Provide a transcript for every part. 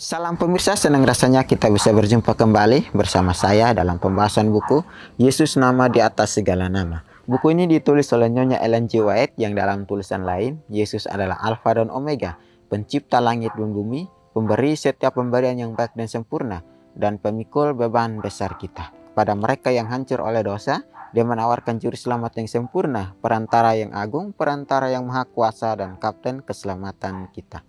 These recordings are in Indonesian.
Salam pemirsa, senang rasanya kita bisa berjumpa kembali bersama saya dalam pembahasan buku Yesus Nama di Atas Segala Nama. Buku ini ditulis oleh Nyonya Ellen G. White yang dalam tulisan lain, Yesus adalah Alfa dan Omega, pencipta langit dan bumi, pemberi setiap pemberian yang baik dan sempurna, dan pemikul beban besar kita. Pada mereka yang hancur oleh dosa, Dia menawarkan juru selamat yang sempurna, perantara yang agung, perantara yang maha kuasa, dan kapten keselamatan kita.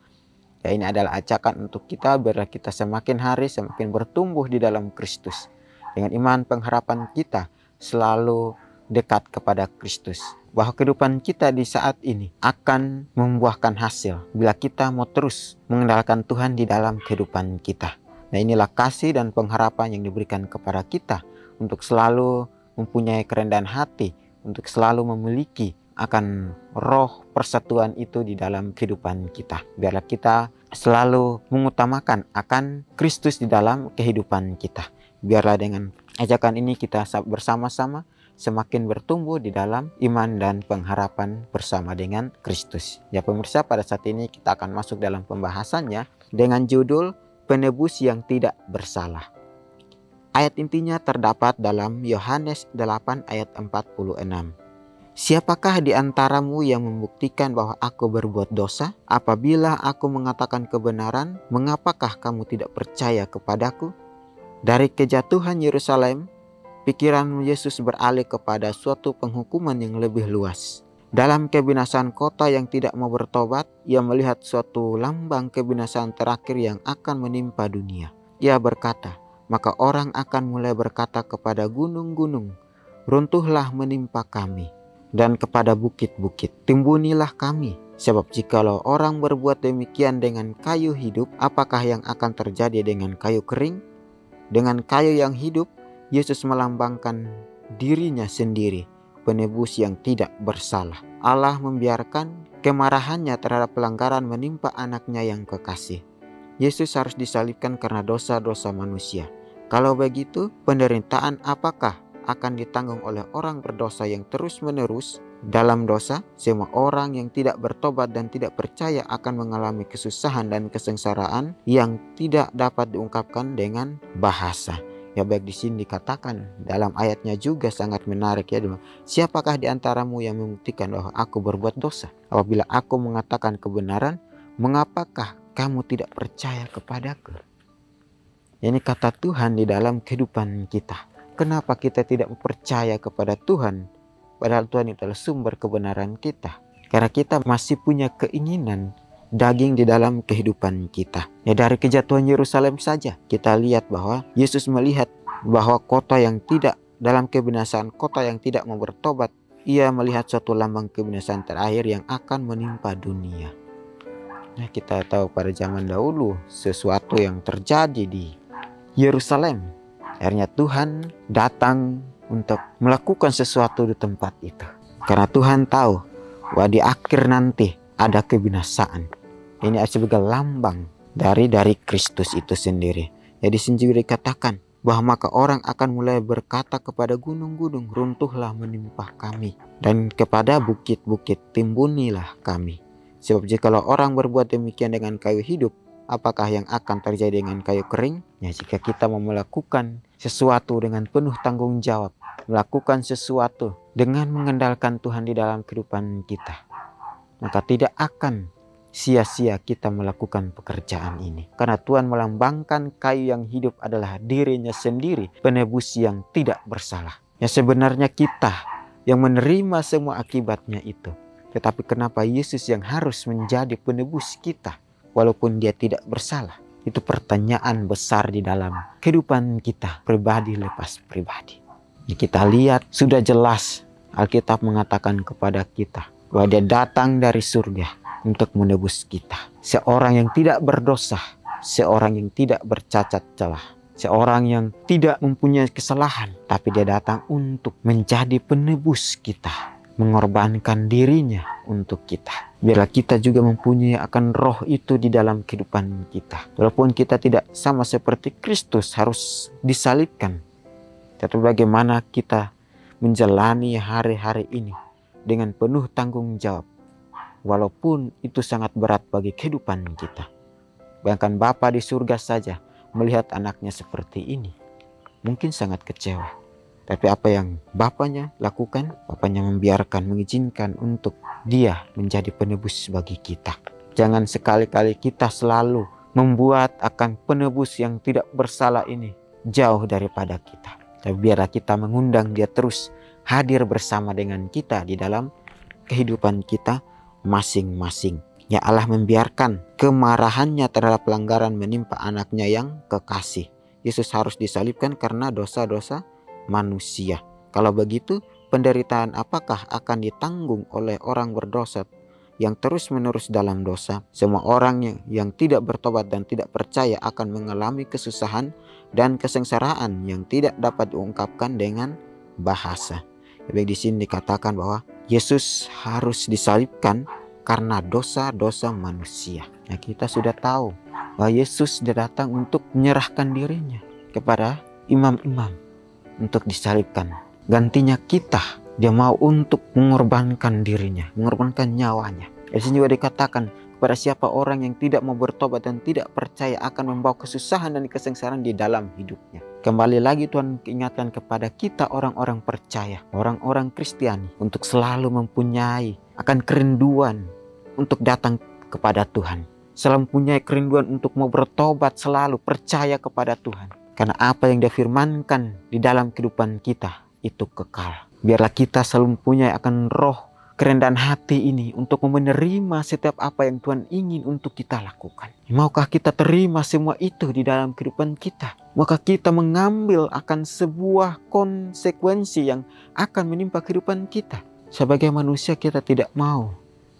Ya, ini adalah ajakan untuk kita biarlah kita semakin hari semakin bertumbuh di dalam Kristus. Dengan iman pengharapan kita selalu dekat kepada Kristus. Bahwa kehidupan kita di saat ini akan membuahkan hasil bila kita mau terus mengandalkan Tuhan di dalam kehidupan kita. Nah, inilah kasih dan pengharapan yang diberikan kepada kita untuk selalu mempunyai kerendahan hati, untuk selalu memiliki akan roh persatuan itu di dalam kehidupan kita. Biarlah kita selalu mengutamakan akan Kristus di dalam kehidupan kita. Biarlah dengan ajakan ini kita bersama-sama semakin bertumbuh di dalam iman dan pengharapan bersama dengan Kristus. Ya pemirsa, pada saat ini kita akan masuk dalam pembahasannya dengan judul Penebus yang Tidak Bersalah. Ayat intinya terdapat dalam Yohanes 8 ayat 46. Siapakah di antaramu yang membuktikan bahwa aku berbuat dosa? Apabila aku mengatakan kebenaran, mengapakah kamu tidak percaya kepadaku? Dari kejatuhan Yerusalem, pikiran Yesus beralih kepada suatu penghukuman yang lebih luas. Dalam kebinasaan kota yang tidak mau bertobat, ia melihat suatu lambang kebinasaan terakhir yang akan menimpa dunia. Ia berkata, maka orang akan mulai berkata kepada gunung-gunung, runtuhlah menimpa kami. Dan kepada bukit-bukit, timbunilah kami. Sebab jikalau orang berbuat demikian dengan kayu hidup, apakah yang akan terjadi dengan kayu kering? Dengan kayu yang hidup, Yesus melambangkan dirinya sendiri, penebus yang tidak bersalah. Allah membiarkan kemarahannya terhadap pelanggaran menimpa anaknya yang kekasih. Yesus harus disalibkan karena dosa-dosa manusia. Kalau begitu, penderitaan apakah akan ditanggung oleh orang berdosa yang terus-menerus dalam dosa? Semua orang yang tidak bertobat dan tidak percaya akan mengalami kesusahan dan kesengsaraan yang tidak dapat diungkapkan dengan bahasa. Ya, baik di sini dikatakan dalam ayatnya juga sangat menarik ya. Siapakah di antaramu yang membuktikan bahwa aku berbuat dosa? Apabila aku mengatakan kebenaran, mengapakah kamu tidak percaya kepadaku? Ini kata Tuhan di dalam kehidupan kita. Kenapa kita tidak percaya kepada Tuhan? Padahal Tuhan itu adalah sumber kebenaran kita. Karena kita masih punya keinginan daging di dalam kehidupan kita. Ya, dari kejatuhan Yerusalem saja kita lihat bahwa Yesus melihat bahwa kota yang tidak dalam kebinasaan, kota yang tidak mau bertobat, ia melihat suatu lambang kebinasaan terakhir yang akan menimpa dunia. Nah, kita tahu pada zaman dahulu sesuatu yang terjadi di Yerusalem. Akhirnya Tuhan datang untuk melakukan sesuatu di tempat itu. Karena Tuhan tahu bahwa di akhir nanti ada kebinasaan. Ini sebagai lambang dari Kristus itu sendiri. Jadi sendiri dikatakan bahwa maka orang akan mulai berkata kepada gunung-gunung, runtuhlah menimpa kami. Dan kepada bukit-bukit, timbunilah kami. Sebab jikalau orang berbuat demikian dengan kayu hidup, apakah yang akan terjadi dengan kayu kering? Ya, jika kita mau melakukan sesuatu dengan penuh tanggung jawab, melakukan sesuatu dengan mengandalkan Tuhan di dalam kehidupan kita, maka tidak akan sia-sia kita melakukan pekerjaan ini. Karena Tuhan melambangkan kayu yang hidup adalah dirinya sendiri, penebus yang tidak bersalah. Ya, sebenarnya kita yang menerima semua akibatnya itu. Tetapi kenapa Yesus yang harus menjadi penebus kita? Walaupun dia tidak bersalah. Itu pertanyaan besar di dalam kehidupan kita, pribadi lepas pribadi. Kita lihat sudah jelas Alkitab mengatakan kepada kita bahwa dia datang dari surga untuk menebus kita. Seorang yang tidak berdosa, seorang yang tidak bercacat celah, seorang yang tidak mempunyai kesalahan, tapi dia datang untuk menjadi penebus kita, mengorbankan dirinya untuk kita. Biarlah kita juga mempunyai akan roh itu di dalam kehidupan kita. Walaupun kita tidak sama seperti Kristus harus disalibkan, tetapi bagaimana kita menjalani hari-hari ini dengan penuh tanggung jawab, walaupun itu sangat berat bagi kehidupan kita. Bahkan Bapa di surga saja melihat anaknya seperti ini, mungkin sangat kecewa. Tapi apa yang Bapaknya lakukan? Bapaknya membiarkan, mengizinkan untuk dia menjadi penebus bagi kita. Jangan sekali-kali kita selalu membuat akan penebus yang tidak bersalah ini jauh daripada kita. Tapi biarlah kita mengundang dia terus hadir bersama dengan kita di dalam kehidupan kita masing-masing. Ya Allah membiarkan kemarahannya terhadap pelanggaran menimpa anaknya yang kekasih. Yesus harus disalibkan karena dosa-dosa manusia. Kalau begitu, penderitaan apakah akan ditanggung oleh orang berdosa yang terus-menerus dalam dosa? Semua orang yang tidak bertobat dan tidak percaya akan mengalami kesusahan dan kesengsaraan yang tidak dapat diungkapkan dengan bahasa. Jadi di sini dikatakan bahwa Yesus harus disalibkan karena dosa-dosa manusia. Nah, kita sudah tahu bahwa Yesus datang untuk menyerahkan dirinya kepada imam-imam untuk disalibkan. Gantinya kita, dia mau untuk mengorbankan dirinya, mengorbankan nyawanya. Di sini juga dikatakan kepada siapa orang yang tidak mau bertobat dan tidak percaya akan membawa kesusahan dan kesengsaraan di dalam hidupnya. Kembali lagi Tuhan ingatkan kepada kita orang-orang percaya, orang-orang Kristiani, untuk selalu mempunyai akan kerinduan untuk datang kepada Tuhan. Selalu mempunyai kerinduan untuk mau bertobat, selalu percaya kepada Tuhan. Karena apa yang dia firmankan di dalam kehidupan kita itu kekal. Biarlah kita selalu mempunyai akan roh kerendahan hati ini untuk menerima setiap apa yang Tuhan ingin untuk kita lakukan. Maukah kita terima semua itu di dalam kehidupan kita? Maukah kita mengambil akan sebuah konsekuensi yang akan menimpa kehidupan kita? Sebagai manusia kita tidak mau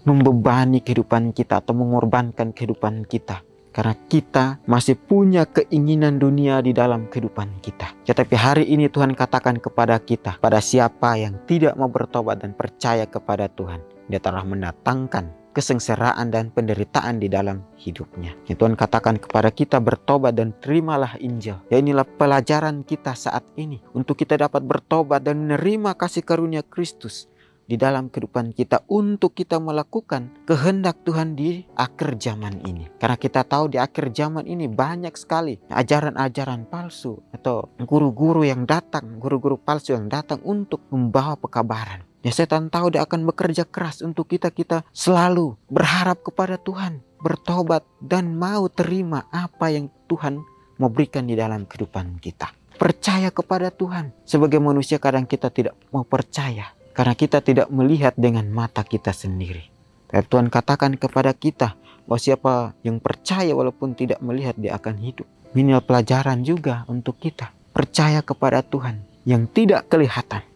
membebani kehidupan kita atau mengorbankan kehidupan kita. Karena kita masih punya keinginan dunia di dalam kehidupan kita. Tetapi hari ini Tuhan katakan kepada kita, pada siapa yang tidak mau bertobat dan percaya kepada Tuhan, dia telah mendatangkan kesengsaraan dan penderitaan di dalam hidupnya. Ya, Tuhan katakan kepada kita, bertobat dan terimalah Injil. Ya, inilah pelajaran kita saat ini untuk kita dapat bertobat dan menerima kasih karunia Kristus di dalam kehidupan kita untuk kita melakukan kehendak Tuhan di akhir zaman ini. Karena kita tahu di akhir zaman ini banyak sekali ajaran-ajaran palsu atau guru-guru yang datang, guru-guru palsu yang datang untuk membawa pekabaran. Ya, setan tahu dia akan bekerja keras untuk kita selalu berharap kepada Tuhan, bertobat dan mau terima apa yang Tuhan mau berikan di dalam kehidupan kita. Percaya kepada Tuhan. Sebagai manusia kadang kita tidak mau percaya karena kita tidak melihat dengan mata kita sendiri. Tapi Tuhan katakan kepada kita bahwa siapa yang percaya walaupun tidak melihat dia akan hidup. Ini pelajaran juga untuk kita. Percaya kepada Tuhan yang tidak kelihatan.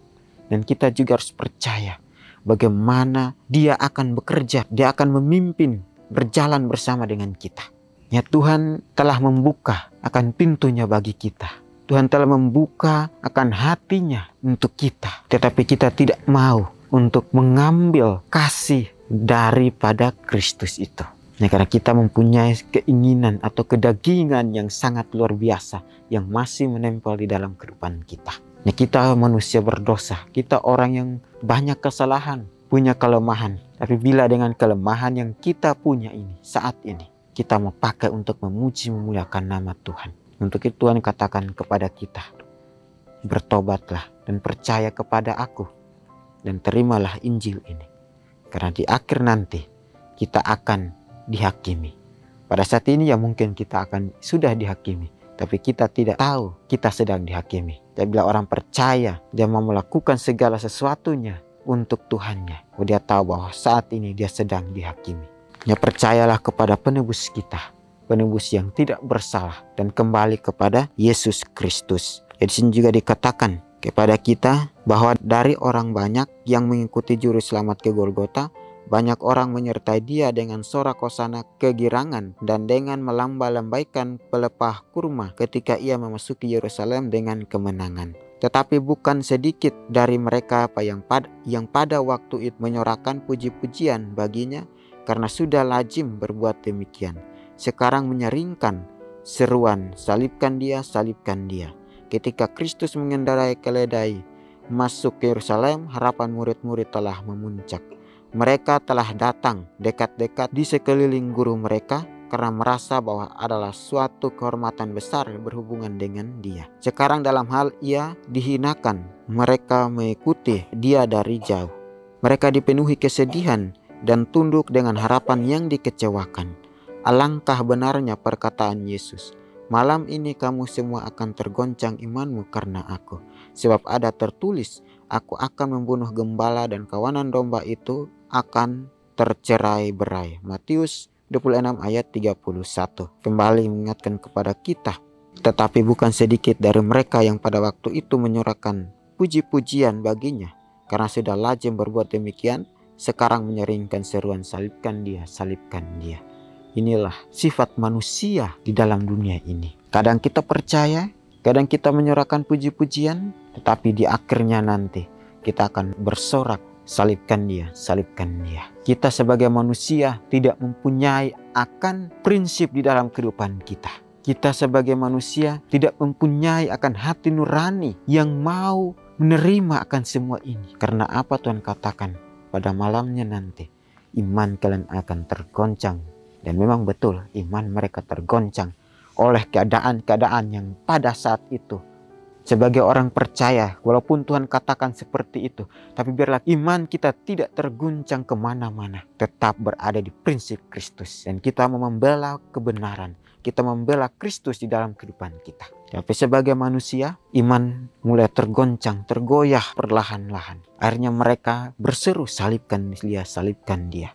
Dan kita juga harus percaya bagaimana dia akan bekerja. Dia akan memimpin, berjalan bersama dengan kita. Ya, Tuhan telah membuka akan pintunya bagi kita. Tuhan telah membuka akan hatinya untuk kita. Tetapi kita tidak mau untuk mengambil kasih daripada Kristus itu. Nah, karena kita mempunyai keinginan atau kedagingan yang sangat luar biasa yang masih menempel di dalam kehidupan kita. Nah, kita manusia berdosa. Kita orang yang banyak kesalahan, punya kelemahan. Tapi bila dengan kelemahan yang kita punya ini, saat ini, kita mau pakai untuk memuji memuliakan nama Tuhan. Untuk itu Tuhan katakan kepada kita, bertobatlah dan percaya kepada aku dan terimalah Injil ini. Karena di akhir nanti kita akan dihakimi. Pada saat ini ya mungkin kita akan sudah dihakimi, tapi kita tidak tahu kita sedang dihakimi. Tapi bila orang percaya, dia mau melakukan segala sesuatunya untuk Tuhannya. Dia tahu bahwa saat ini dia sedang dihakimi. Ya, percayalah kepada penebus kita. Penebus yang tidak bersalah dan kembali kepada Yesus Kristus. Di sini juga dikatakan kepada kita bahwa dari orang banyak yang mengikuti juru selamat ke Golgota, banyak orang menyertai dia dengan sorak hosana kegirangan dan dengan melamba-lambaikan pelepah kurma ketika ia memasuki Yerusalem dengan kemenangan. Tetapi bukan sedikit dari mereka yang pada waktu itu menyorakan puji-pujian baginya karena sudah lazim berbuat demikian. Sekarang menyaringkan seruan, salibkan dia, salibkan dia. Ketika Kristus mengendarai keledai masuk ke Yerusalem, harapan murid-murid telah memuncak. Mereka telah datang dekat-dekat di sekeliling guru mereka karena merasa bahwa adalah suatu kehormatan besar berhubungan dengan dia. Sekarang dalam hal ia dihinakan, mereka mengikuti dia dari jauh. Mereka dipenuhi kesedihan dan tunduk dengan harapan yang dikecewakan. Alangkah benarnya perkataan Yesus, "Malam ini kamu semua akan tergoncang imanmu karena aku. Sebab ada tertulis, aku akan membunuh gembala dan kawanan domba itu akan tercerai-berai." Matius 26 ayat 31 kembali mengingatkan kepada kita. Tetapi bukan sedikit dari mereka yang pada waktu itu menyuarakan puji-pujian baginya. Karena sudah lazim berbuat demikian, sekarang menyeringkan seruan, "Salibkan dia, salibkan dia." Inilah sifat manusia di dalam dunia ini. Kadang kita percaya, kadang kita menyuarakan puji-pujian, tetapi di akhirnya nanti kita akan bersorak, "Salibkan dia, salibkan dia." Kita sebagai manusia tidak mempunyai akan prinsip di dalam kehidupan kita. Kita sebagai manusia tidak mempunyai akan hati nurani yang mau menerima akan semua ini. Karena apa Tuhan katakan? Pada malamnya nanti iman kalian akan tergoncang. Dan memang betul iman mereka tergoncang oleh keadaan-keadaan yang pada saat itu. Sebagai orang percaya, walaupun Tuhan katakan seperti itu, tapi biarlah iman kita tidak terguncang kemana-mana. Tetap berada di prinsip Kristus. Dan kita mau membela kebenaran. Kita membela Kristus di dalam kehidupan kita. Tapi sebagai manusia, iman mulai tergoncang, tergoyah perlahan-lahan. Akhirnya mereka berseru, "Salibkan dia, salibkan dia."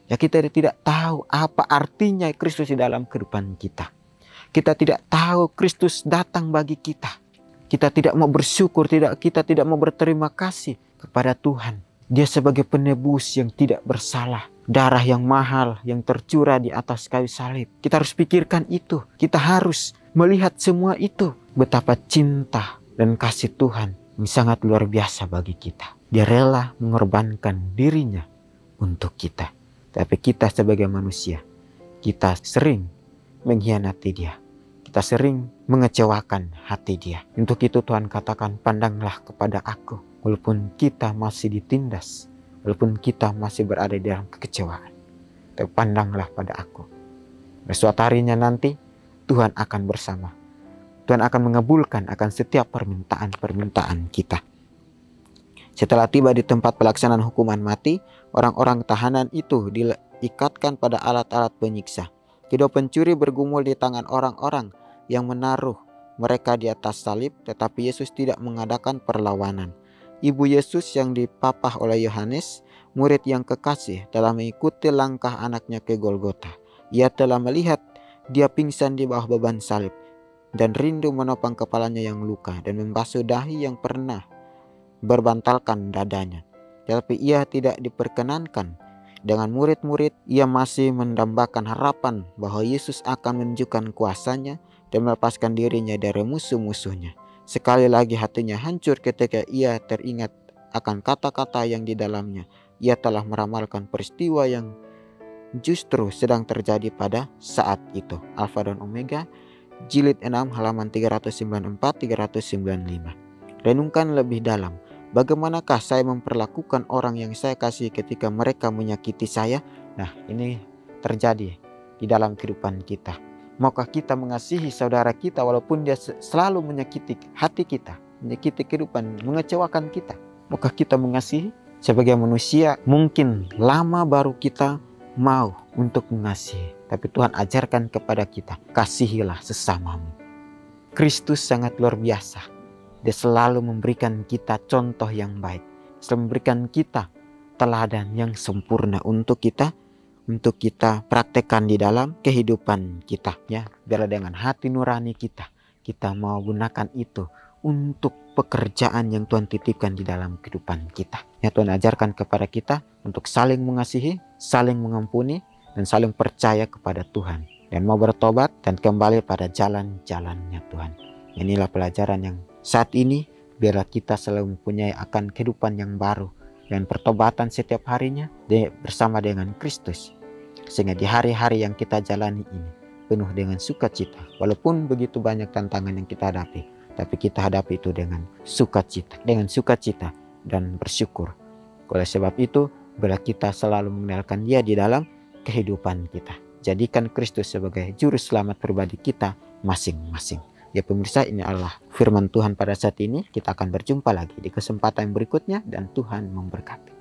Ya, kita tidak tahu apa artinya Kristus di dalam kehidupan kita. Kita tidak tahu Kristus datang bagi kita. Kita tidak mau bersyukur, kita tidak mau berterima kasih kepada Tuhan. Dia sebagai penebus yang tidak bersalah. Darah yang mahal yang tercurah di atas kayu salib. Kita harus pikirkan itu. Kita harus melihat semua itu. Betapa cinta dan kasih Tuhan yang sangat luar biasa bagi kita. Dia rela mengorbankan dirinya untuk kita. Tapi kita sebagai manusia, kita sering mengkhianati dia. Kita sering mengecewakan hati dia. Untuk itu Tuhan katakan, "Pandanglah kepada aku." Walaupun kita masih ditindas, walaupun kita masih berada di dalam kekecewaan, tapi pandanglah pada aku. Suatu harinya nanti Tuhan akan bersama. Tuhan akan mengabulkan akan setiap permintaan-permintaan kita. Setelah tiba di tempat pelaksanaan hukuman mati, orang-orang tahanan itu diikatkan pada alat-alat penyiksa. Kedua pencuri bergumul di tangan orang-orang yang menaruh mereka di atas salib, tetapi Yesus tidak mengadakan perlawanan. Ibu Yesus yang dipapah oleh Yohanes, murid yang kekasih, telah mengikuti langkah anaknya ke Golgota. Ia telah melihat dia pingsan di bawah beban salib dan rindu menopang kepalanya yang luka dan membasuh dahi yang pernah berbantalkan dadanya. Tetapi ia tidak diperkenankan. Dengan murid-murid, ia masih mendambakan harapan bahwa Yesus akan menunjukkan kuasanya dan melepaskan dirinya dari musuh-musuhnya. Sekali lagi hatinya hancur ketika ia teringat akan kata-kata yang di dalamnya. Ia telah meramalkan peristiwa yang justru sedang terjadi pada saat itu. Alfa dan Omega, jilid 6 halaman 394-395. Renungkan lebih dalam. Bagaimanakah saya memperlakukan orang yang saya kasih ketika mereka menyakiti saya? Nah, ini terjadi di dalam kehidupan kita. Maukah kita mengasihi saudara kita walaupun dia selalu menyakiti hati kita, menyakiti kehidupan, mengecewakan kita? Maukah kita mengasihi? Sebagai manusia mungkin lama baru kita mau untuk mengasihi. Tapi Tuhan ajarkan kepada kita, kasihilah sesamamu. Kristus sangat luar biasa. Dia selalu memberikan kita contoh yang baik. Selalu memberikan kita teladan yang sempurna untuk kita praktekkan di dalam kehidupan kita, ya. Biarlah dengan hati nurani kita mau gunakan itu untuk pekerjaan yang Tuhan titipkan di dalam kehidupan kita. Ya, Tuhan ajarkan kepada kita untuk saling mengasihi, saling mengampuni, dan saling percaya kepada Tuhan. Dan mau bertobat dan kembali pada jalan-jalannya Tuhan. Inilah pelajaran yang saat ini, biarlah kita selalu mempunyai akan kehidupan yang baru. Dan pertobatan setiap harinya bersama dengan Kristus. Sehingga di hari-hari yang kita jalani ini penuh dengan sukacita. Walaupun begitu banyak tantangan yang kita hadapi, tapi kita hadapi itu dengan sukacita dan bersyukur. Oleh sebab itu, bila kita selalu mengenalkan Dia di dalam kehidupan kita. jadikan Kristus sebagai juru selamat pribadi kita masing-masing. Ya pemirsa, ini adalah firman Tuhan pada saat ini. Kita akan berjumpa lagi di kesempatan berikutnya dan Tuhan memberkati.